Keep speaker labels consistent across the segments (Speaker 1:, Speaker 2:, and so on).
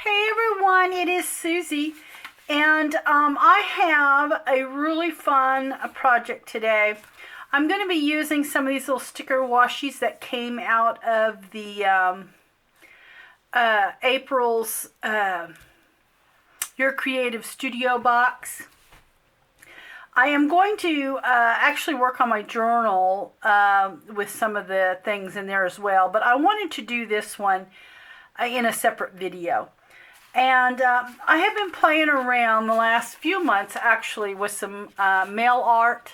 Speaker 1: Hey everyone, it is Susie, and I have a really fun project today. I'm going to be using some of these little sticker washies that came out of the April's Your Creative Studio box. I am going to actually work on my journal with some of the things in there as well, but I wanted to do this one in a separate video. And I have been playing around the last few months actually with some mail art.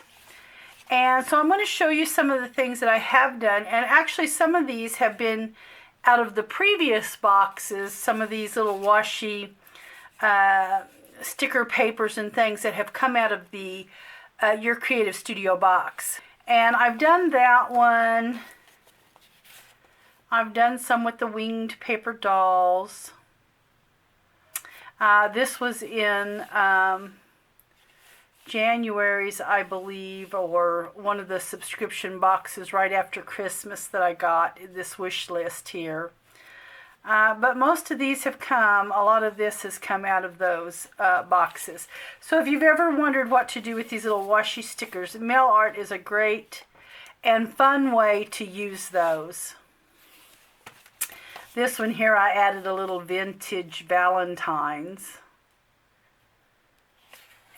Speaker 1: And so I'm going to show you some of the things that I have done. And actually some of these have been out of the previous boxes, some of these little washi sticker papers and things that have come out of the Your Creative Studio box. And I've done that one. I've done some with the winged paper dolls. This was in January's, I believe, or one of the subscription boxes right after Christmas that I got, this wish list here. But most of these have come, a lot of this has come out of those boxes. So if you've ever wondered what to do with these little washi stickers, mail art is a great and fun way to use those. This one here, I added a little vintage Valentine's.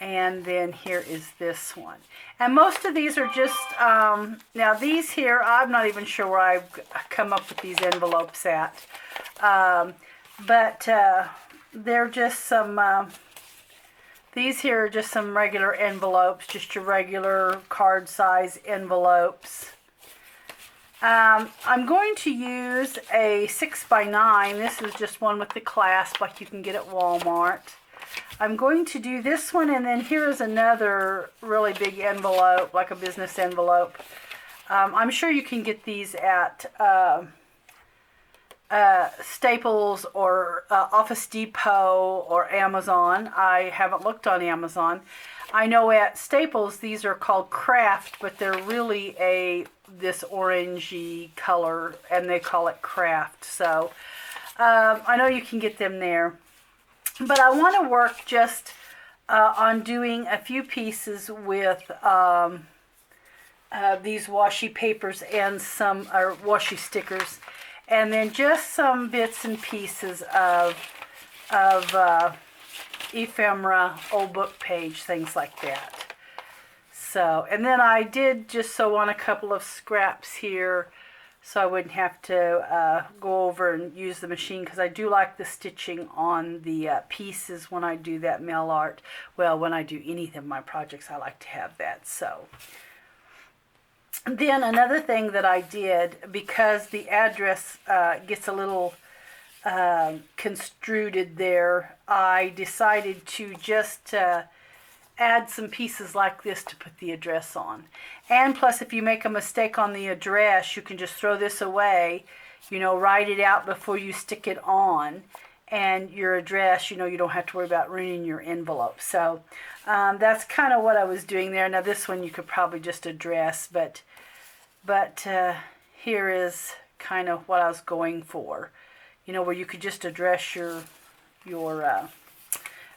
Speaker 1: And then here is this one. And most of these are just, now these here, I'm not even sure where I've come up with these envelopes at. But they're just some, these here are just some regular envelopes, just your regular card size envelopes. I'm going to use a 6x9. This is just one with the clasp like you can get at Walmart. I'm going to do this one, and then here is another really big envelope, like a business envelope. I'm sure you can get these at Staples or Office Depot or Amazon. I haven't looked on Amazon. I know at Staples these are called Craft, but they're really this orangey color, and they call it Craft. So I know you can get them there. But I want to work just on doing a few pieces with these washi papers and some washi stickers, and then just some bits and pieces of ephemera, old book page, things like that. So, and then I did just sew on a couple of scraps here so I wouldn't have to go over and use the machine, because I do like the stitching on the pieces when I do that mail art. Well, when I do any of my projects, I like to have that. So then another thing that I did, because the address gets a little construed there, I decided to just add some pieces like this to put the address on. And plus, if you make a mistake on the address, you can just throw this away, write it out before you stick it on, and your address, you don't have to worry about ruining your envelope. So that's kind of what I was doing there. Now this one you could probably just address, but here is kind of what I was going for, where you could just address your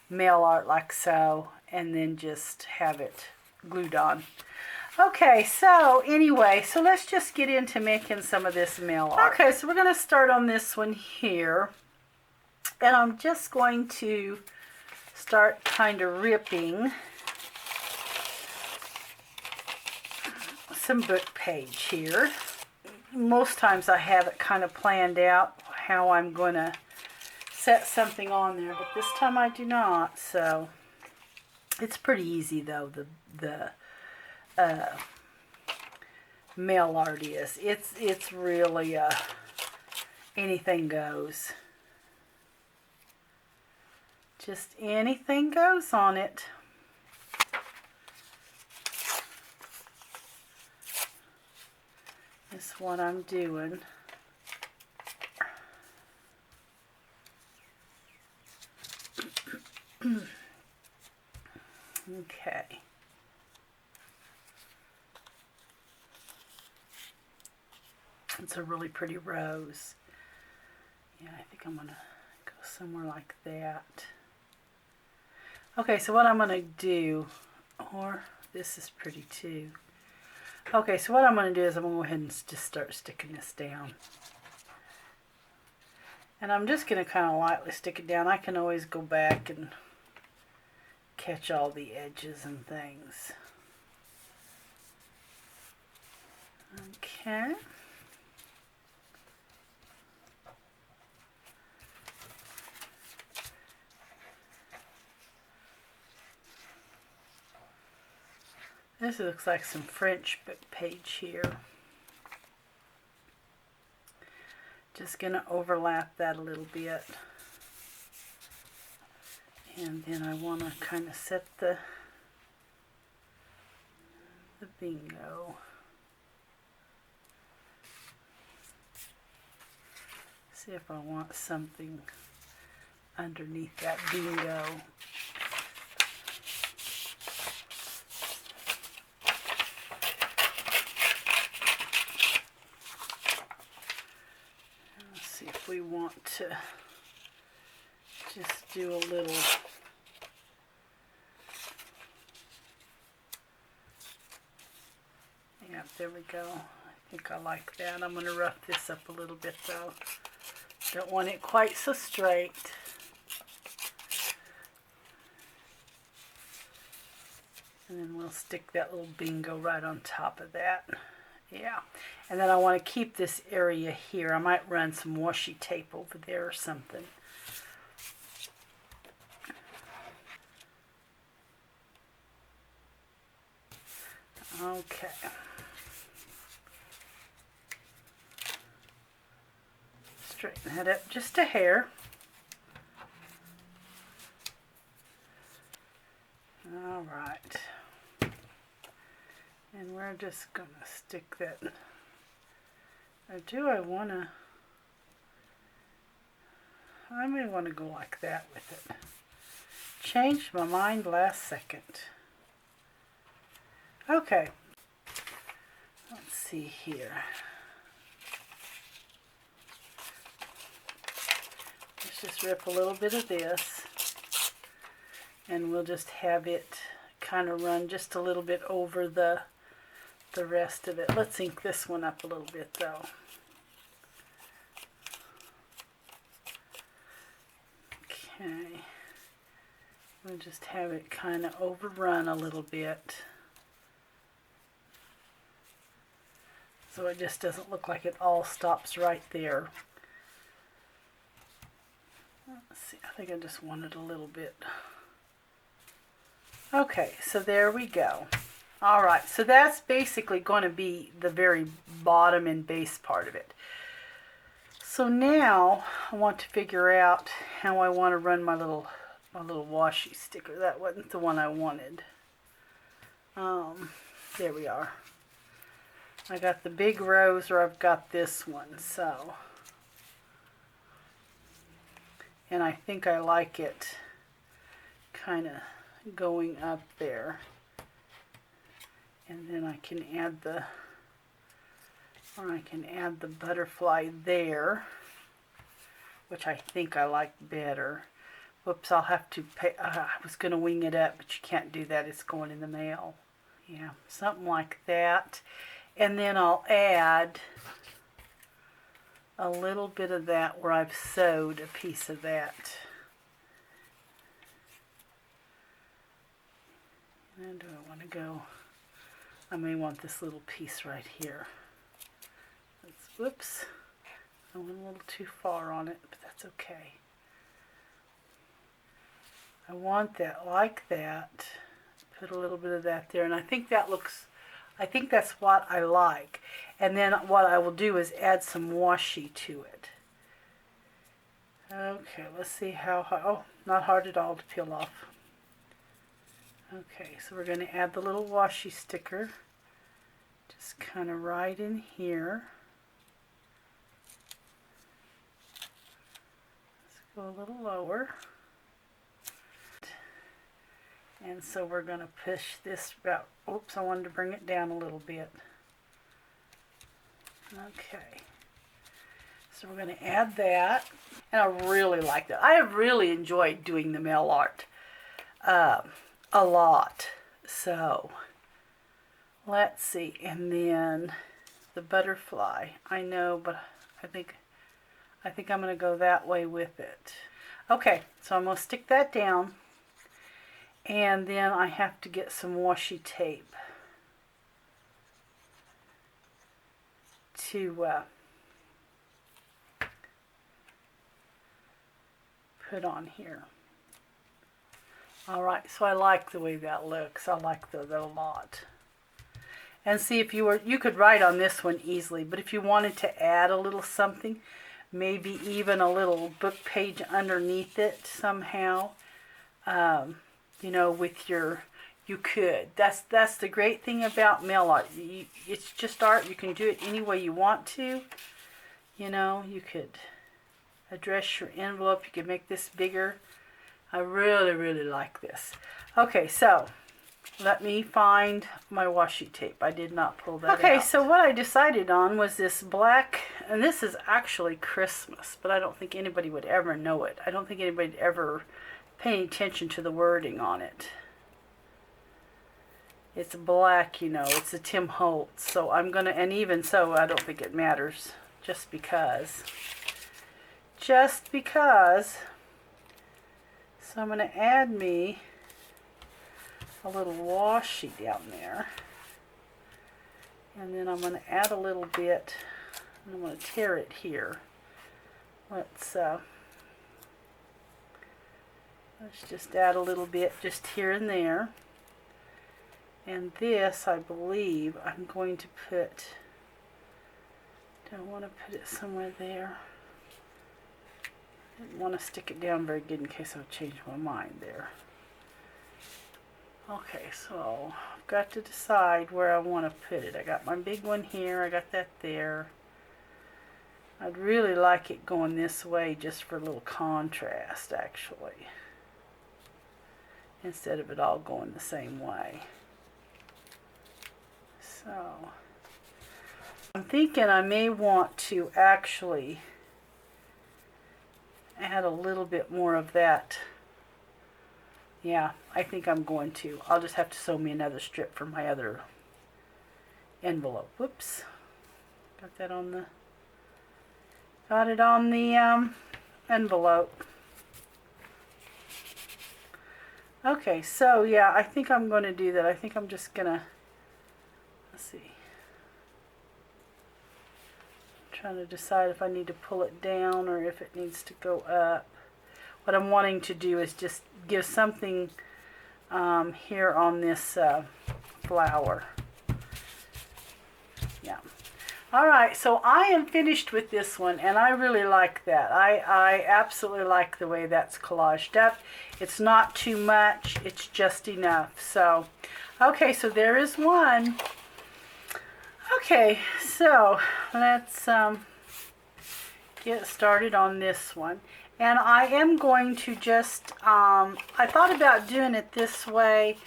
Speaker 1: mail art like so, and then just have it glued on. Okay, so anyway, so let's just get into making some of this mail art. Okay, so we're going to start on this one here, and I'm just going to start kind of ripping some book page here. Most times I have it kind of planned out how I'm going to set something on there, but this time I do not. So it's pretty easy though, the mail art is. It's really anything goes. Just anything goes on it. Is what I'm doing. Okay. It's a really pretty rose. Yeah, I think I'm going to go somewhere like that. Okay, so what I'm going to do, or this is pretty too. Okay, so what I'm going to do is I'm going to go ahead and just start sticking this down. And I'm just going to kind of lightly stick it down. I can always go back and catch all the edges and things. Okay. This looks like some French book page here. Just going to overlap that a little bit. And then I want to kind of set the bingo. See if I want something underneath that bingo. We want to just do a little yeah, there we go. I think I like that. I'm going to rough this up a little bit though. Don't want it quite so straight. And then we'll stick that little bingo right on top of that. Yeah, and then I want to keep this area here. I might run some washi tape over there or something. Okay. Straighten that up just a hair. All right. And we're just going to stick that, or do I want to, I may want to go like that with it. Changed my mind last second. Okay, let's see here. Let's just rip a little bit of this, and we'll just have it kind of run just a little bit over the rest of it. Let's ink this one up a little bit though. Okay. We'll just have it kind of overrun a little bit. So it just doesn't look like it all stops right there. Let's see, I think I just wanted a little bit. Okay, so there we go. All right, so that's basically going to be the very bottom and base part of it. So now I want to figure out how I want to run my little washi sticker. That wasn't the one I wanted. There we are. I got the big rose, or I've got this one. So, and I think I like it kind of going up there. And then I can add the, or I can add the butterfly there, which I think I like better. Whoops, I'll have to pay, I was going to wing it up, but you can't do that. It's going in the mail. Yeah, something like that. And then I'll add a little bit of that where I've sewed a piece of that. And do I want to go? I may want this little piece right here. Whoops, I went a little too far on it, but that's okay. I want that like that. Put a little bit of that there, and I think that looks, I think that's what I like. And then what I will do is add some washi to it. Okay, let's see how hard, oh, not hard at all to peel off. Okay, so we're going to add the little washi sticker, just kind of right in here. Let's go a little lower. And so we're going to push this about, oops, I wanted to bring it down a little bit. Okay. So we're going to add that. And I really like that. I have really enjoyed doing the mail art a lot. So let's see. And then the butterfly. I know, but I think I'm going to go that way with it. Okay, so I'm going to stick that down. And then I have to get some washi tape to put on here. All right, so I like the way that looks. I like that a lot. And see, if you could write on this one easily, but if you wanted to add a little something, maybe even a little book page underneath it somehow, you know, with your, you could. That's the great thing about mail art. It's just art. You can do it any way you want to. You know, you could address your envelope. You could make this bigger. I really, really like this. Okay, so let me find my washi tape. I did not pull that out. Okay, so what I decided on was this black, and this is actually Christmas, but I don't think anybody would ever know it. I don't think anybody would ever pay attention to the wording on it. It's black, you know, it's a Tim Holtz. So I'm going to, and even so, I don't think it matters, just because. Just because. So I'm going to add me a little washi down there. And then I'm going to add a little bit, and I'm going to tear it here. Let's just add a little bit just here and there. And this, I believe, I'm going to put, don't want to put it somewhere there. Didn't want to stick it down very good in case I change my mind there. Okay, so I've got to decide where I want to put it. I got my big one here, I got that there. I'd really like it going this way just for a little contrast, actually, instead of it all going the same way. So I'm thinking I may want to actually add a little bit more of that. Yeah, I think I'm going to. I'll just have to sew me another strip for my other envelope. Whoops. Got that on the, got it on the envelope. Okay, so yeah, I think I'm going to do that. I think I'm just going to, let's see. I'm trying to decide if I need to pull it down or if it needs to go up. What I'm wanting to do is just give something here on this flower. Yeah. Alright, so I am finished with this one, and I really like that. I absolutely like the way that's collaged up. It's not too much, it's just enough. So, okay, so there is one. Okay, so let's get started on this one. And I am going to just, I thought about doing it this way,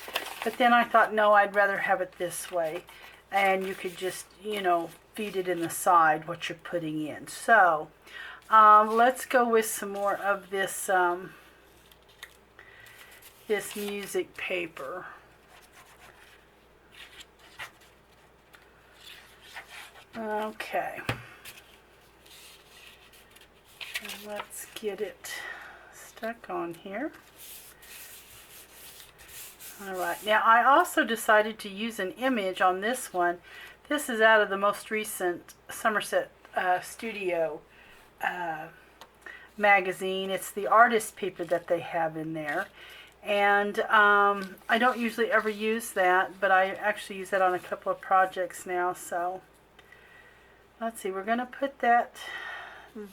Speaker 1: but then I thought, no, I'd rather have it this way. And you could just, you know, feed it in the side what you're putting in. So, let's go with some more of this, this music paper. Okay. Let's get it stuck on here. Alright, now I also decided to use an image on this one. This is out of the most recent Somerset Studio magazine. It's the artist paper that they have in there. And I don't usually ever use that, but I actually use that on a couple of projects now. So let's see, we're going to put that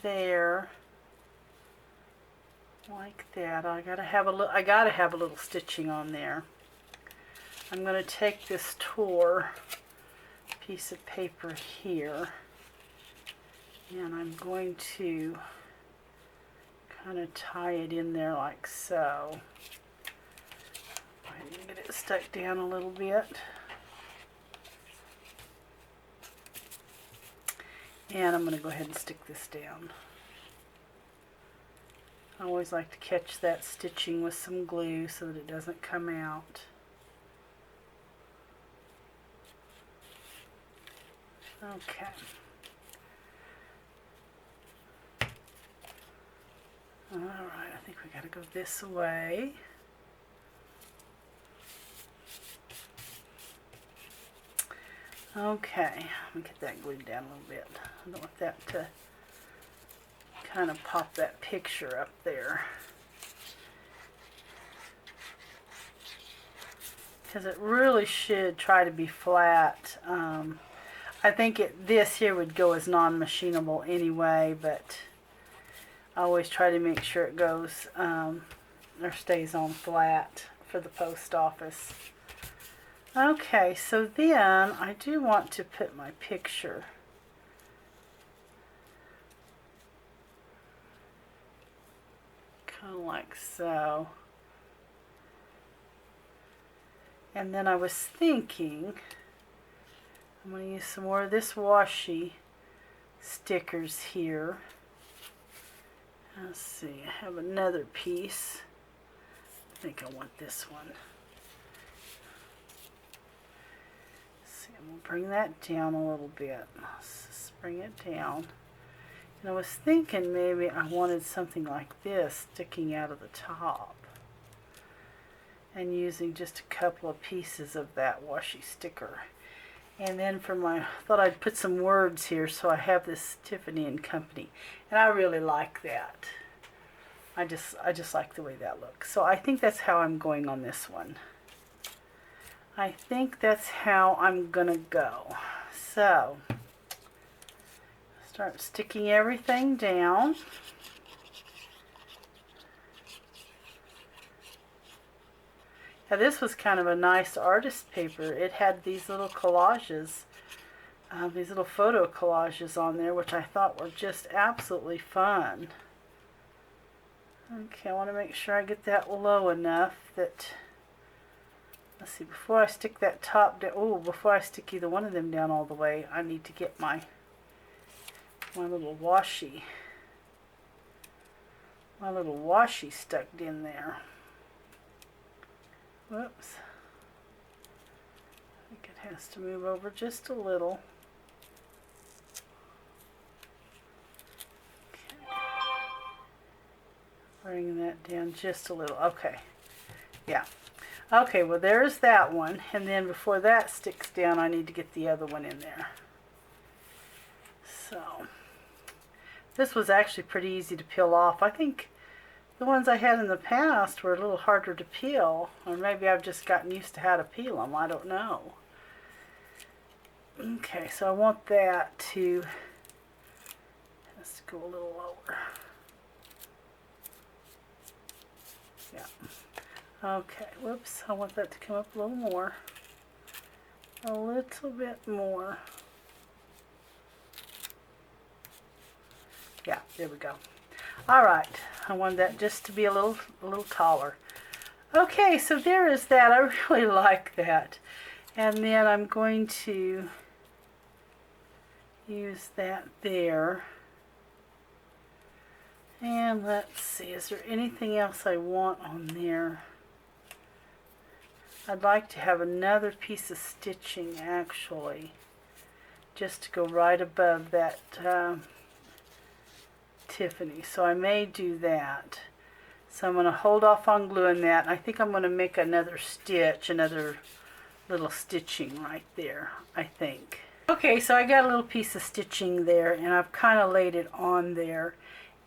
Speaker 1: there. Like that. I gotta have a little stitching on there. I'm gonna take this tore piece of paper here, and I'm going to kind of tie it in there like so. I need to get it stuck down a little bit. And I'm going to go ahead and stick this down. I always like to catch that stitching with some glue so that it doesn't come out. Okay. Alright, I think we got to go this way. Okay, let me get that glued down a little bit. I don't want that to kind of pop that picture up there. Because it really should try to be flat. I think this here would go as non-machinable anyway, but I always try to make sure it goes or stays on flat for the post office. Okay, so then I do want to put my picture kind of like so. And then I was thinking I'm going to use some more of this washi stickers here. Let's see, I have another piece. I think I want this one. Let's see, I'm going to bring that down a little bit. Let's just bring it down. And I was thinking maybe I wanted something like this sticking out of the top. And using just a couple of pieces of that washi sticker. And then for my, thought I'd put some words here, so I have this Tiffany and Company. And I really like that. I just like the way that looks. So I think that's how I'm going on this one. I think that's how I'm gonna go. So, start sticking everything down. Now this was kind of a nice artist paper. It had these little collages, these little photo collages on there, which I thought were just absolutely fun. Okay, I want to make sure I get that low enough that, let's see, before I stick that top down, before I stick either one of them down all the way, I need to get my little washi stuck in there. Whoops. I think it has to move over just a little. Okay. Bring that down just a little. Okay. Yeah. Okay, well there's that one. And then before that sticks down, I need to get the other one in there. So, this was actually pretty easy to peel off. I think the ones I had in the past were a little harder to peel, or maybe I've just gotten used to how to peel them, I don't know. Okay, so I want that to, let's go a little lower. Yeah. Okay, whoops, I want that to come up a little more. A little bit more. Yeah, there we go. All right, I want that just to be a little taller. Okay, so there is that. I really like that. And then I'm going to use that there. And let's see, is there anything else I want on there? I'd like to have another piece of stitching actually, just to go right above that Tiffany, so I may do that. So I'm going to hold off on gluing that. I think I'm going to make another stitch, another little stitching right there, I think. Okay, so I got a little piece of stitching there, and I've kind of laid it on there,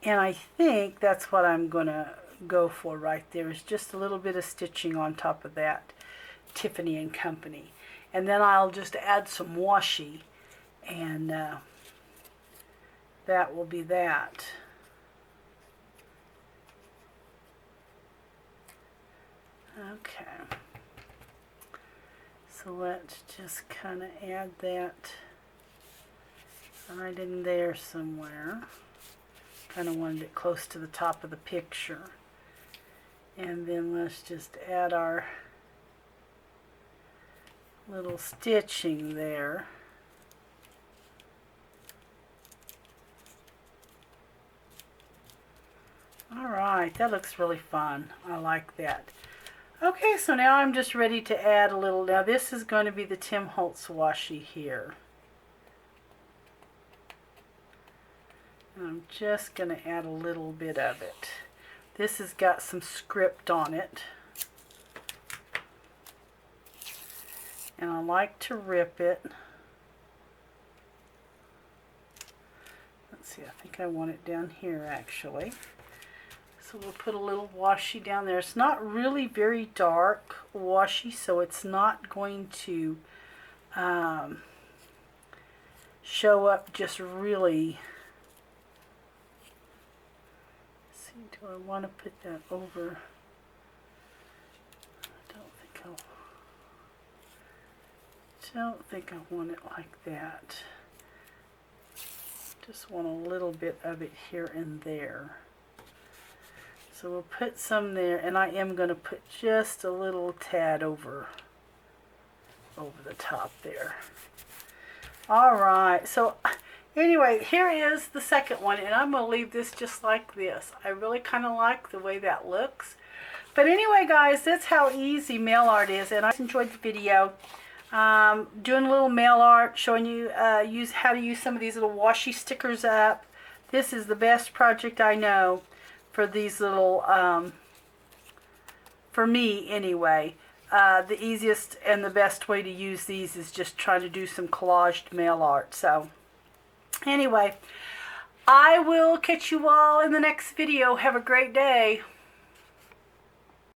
Speaker 1: and I think that's what I'm going to go for right there, is just a little bit of stitching on top of that Tiffany and Company. And then I'll just add some washi, and that will be that. Okay. So let's just kind of add that right in there somewhere. Kind of wanted it close to the top of the picture. And then let's just add our little stitching there. All right, that looks really fun. I like that. Okay, so now I'm just ready to add a little. Now this is going to be the Tim Holtz washi here. And I'm just going to add a little bit of it. This has got some script on it. And I like to rip it. Let's see, I think I want it down here actually. So we'll put a little washi down there. It's not really very dark washi, so it's not going to show up just really. Let's see, do I want to put that over? Don't think I want it like that. Just want a little bit of it here and there. So we'll put some there, and I am going to put just a little tad over the top there. All right, so anyway, here is the second one, and I'm going to leave this just like this. I really kind of like the way that looks. But anyway, guys, that's how easy mail art is, and I enjoyed the video. Doing a little mail art, showing you how to use some of these little washi stickers up. This is the best project I know for these little, for me anyway. The easiest and the best way to use these is just trying to do some collaged mail art. So anyway, I will catch you all in the next video. Have a great day.